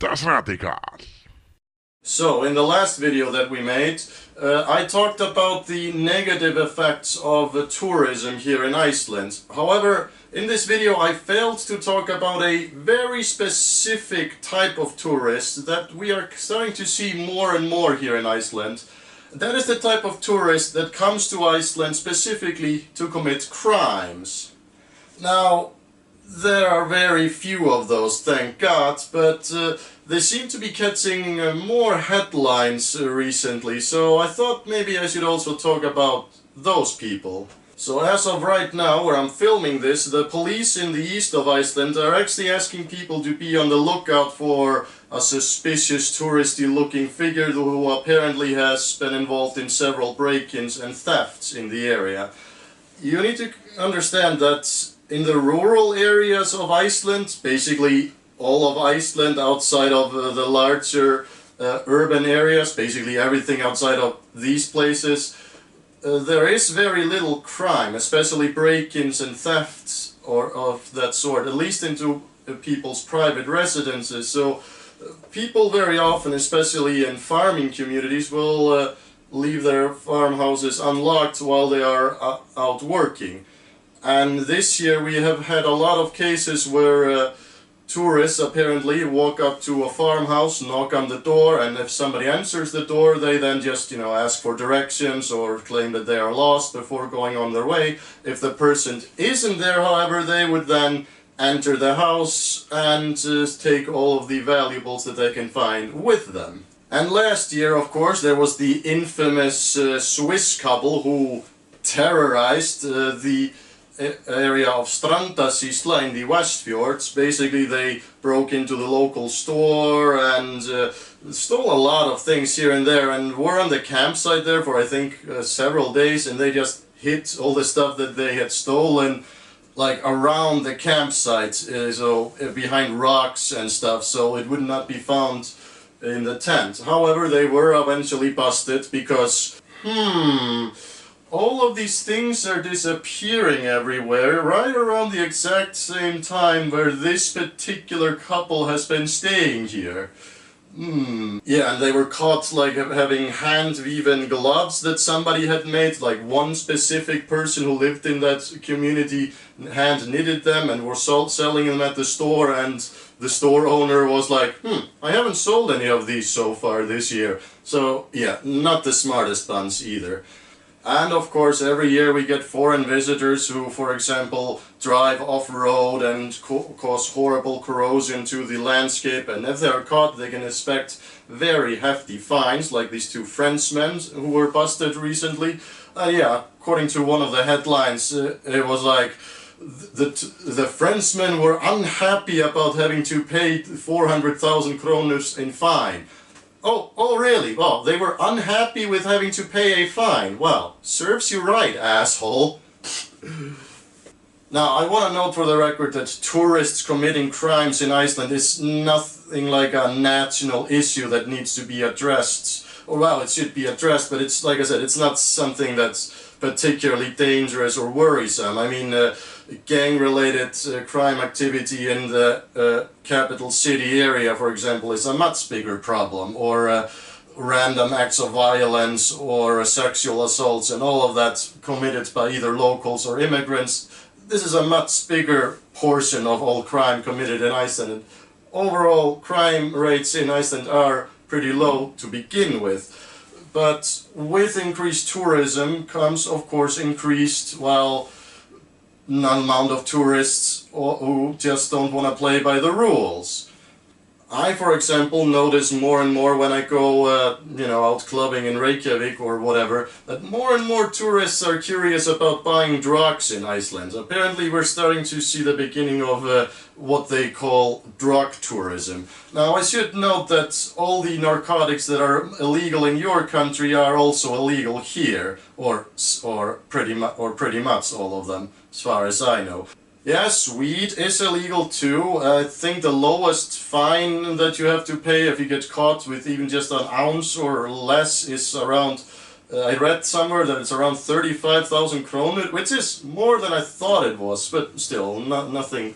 Das Radical. So, in the last video that we made, I talked about the negative effects of tourism here in Iceland. However, in this video I failed to talk about a very specific type of tourist that we are starting to see more and more here in Iceland. That is the type of tourist that comes to Iceland specifically to commit crimes. Now, there are very few of those, thank God, but they seem to be catching more headlines recently, so I thought maybe I should also talk about those people. So as of right now, where I'm filming this, the police in the east of Iceland are actually asking people to be on the lookout for a suspicious touristy looking figure who apparently has been involved in several break-ins and thefts in the area. You need to understand that in the rural areas of Iceland, basically all of Iceland outside of the larger urban areas, basically everything outside of these places, there is very little crime, especially break-ins and thefts or of that sort, at least into people's private residences. So people very often, especially in farming communities, will leave their farmhouses unlocked while they are out working. And this year we have had a lot of cases where tourists apparently walk up to a farmhouse, knock on the door, and if somebody answers the door, they then just, ask for directions or claim that they are lost before going on their way. If the person isn't there, however, they would then enter the house and take all of the valuables that they can find with them. And last year, of course, there was the infamous Swiss couple who terrorized the area of Strandasýsla in the Westfjords. Basically, they broke into the local store and stole a lot of things here and there, and were on the campsite there for I think several days, and they just hid all the stuff that they had stolen like around the campsite, so behind rocks and stuff, so it would not be found in the tent. However, they were eventually busted because all of these things are disappearing everywhere right around the exact same time where this particular couple has been staying here. Yeah, and they were caught like having hand-woven gloves that somebody had made, like one specific person who lived in that community hand-knitted them and were selling them at the store, and the store owner was like, I haven't sold any of these so far this year. So yeah, not the smartest bunch either. And of course, every year we get foreign visitors who, for example, drive off-road and cause horrible corrosion to the landscape, and if they are caught, they can expect very hefty fines, like these two Frenchmen who were busted recently. Yeah, according to one of the headlines, it was like the Frenchmen were unhappy about having to pay 400,000 kroners in fine. Oh, really? Well, they were unhappy with having to pay a fine. Well, serves you right, asshole. Now, I want to note for the record that tourists committing crimes in Iceland is nothing like a national issue that needs to be addressed. Or, well, it should be addressed, but it's, like I said, it's not something that's particularly dangerous or worrisome. I mean, gang-related crime activity in the capital city area, for example, is a much bigger problem, or random acts of violence or sexual assaults and all of that committed by either locals or immigrants. This is a much bigger portion of all crime committed in Iceland. Overall, crime rates in Iceland are pretty low to begin with. But with increased tourism comes, of course, increased, amount of tourists who just don't want to play by the rules. I, for example, notice more and more when I go, out clubbing in Reykjavik or whatever, that more and more tourists are curious about buying drugs in Iceland. Apparently we're starting to see the beginning of what they call drug tourism. Now, I should note that all the narcotics that are illegal in your country are also illegal here, or pretty much all of them, as far as I know. Yes, weed is illegal too. I think the lowest fine that you have to pay if you get caught with even just an ounce or less is around, I read somewhere that it's around 35,000 kroner, which is more than I thought it was, but still nothing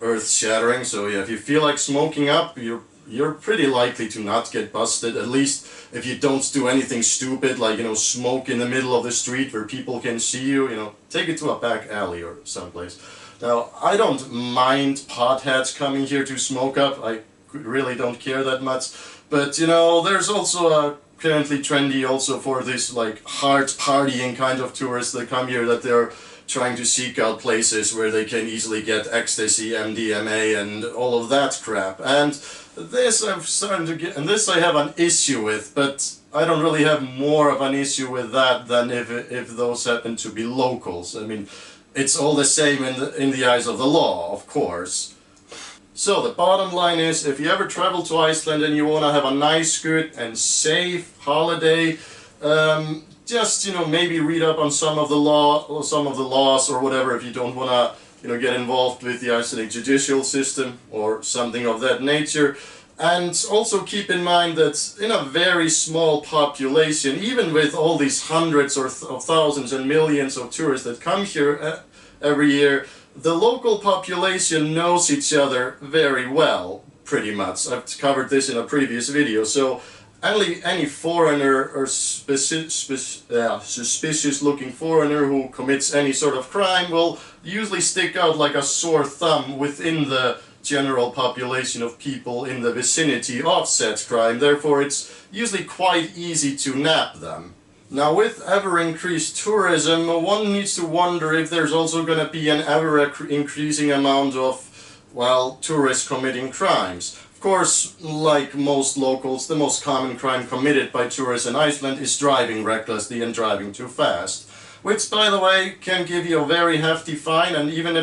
earth-shattering. So yeah, if you feel like smoking up, you're you're pretty likely to not get busted, at least if you don't do anything stupid like, smoke in the middle of the street where people can see you, take it to a back alley or someplace. Now, I don't mind potheads coming here to smoke up, I really don't care that much, but there's also a currently trendy also for this like hard partying kind of tourists that come here, that they're trying to seek out places where they can easily get ecstasy, MDMA and all of that crap. And this I'm starting to get, and this I have an issue with, but I don't really have more of an issue with that than if those happen to be locals. I mean, it's all the same in the eyes of the law, of course. So the bottom line is, if you ever travel to Iceland and you want to have a nice, good and safe holiday, just maybe read up on some of the laws or whatever, if you don't want to get involved with the Icelandic judicial system or something of that nature. And also keep in mind that in a very small population, even with all these hundreds of thousands and millions of tourists that come here every year, the local population knows each other very well, pretty much. I've covered this in a previous video. So any foreigner or suspicious looking foreigner who commits any sort of crime will usually stick out like a sore thumb within the general population of people in the vicinity of said crime. Therefore, it's usually quite easy to nab them. Now, with ever-increased tourism, one needs to wonder if there's also going to be an ever-increasing amount of, tourists committing crimes. Of course, like most locals, the most common crime committed by tourists in Iceland is driving recklessly and driving too fast. Which, by the way, can give you a very hefty fine, and even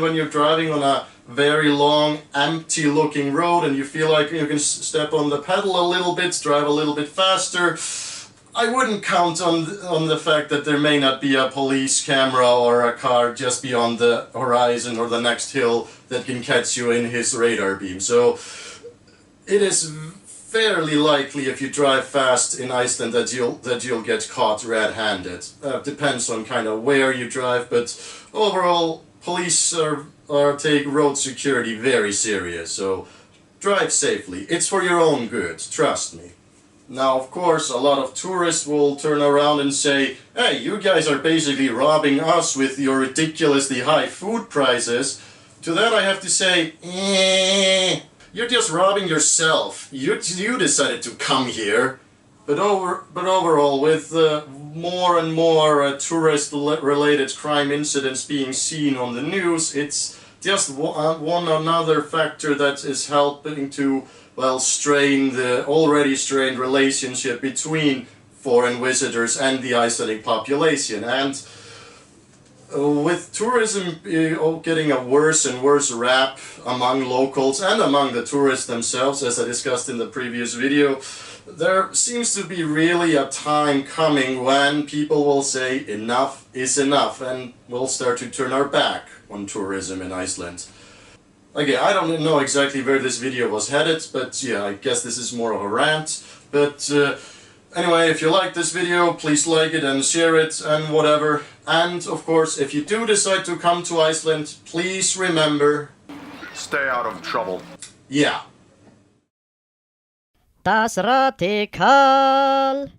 when you're driving on a very long, empty-looking road and you feel like you can step on the pedal a little bit, drive a little bit faster, I wouldn't count on the fact that there may not be a police camera or a car just beyond the horizon or the next hill that can catch you in his radar beam. So it is fairly likely, if you drive fast in Iceland, that you'll get caught red-handed. Depends on kind of where you drive, but overall, police take road security very serious. So drive safely. It's for your own good, trust me. Now, of course, a lot of tourists will turn around and say, hey, you guys are basically robbing us with your ridiculously high food prices. To that I have to say, you're just robbing yourself. You decided to come here. But overall, with more and more tourist-related crime incidents being seen on the news, it's just one another factor that is helping to strain the already strained relationship between foreign visitors and the Icelandic population. And with tourism getting a worse and worse rap among locals and among the tourists themselves, as I discussed in the previous video, there seems to be really a time coming when people will say enough is enough and we'll start to turn our back on tourism in Iceland. Okay, I don't know exactly where this video was headed, but yeah, I guess this is more of a rant. But anyway, if you like this video, please like it and share it and whatever. And of course, if you do decide to come to Iceland, please remember... stay out of trouble. Yeah. Das Radikal.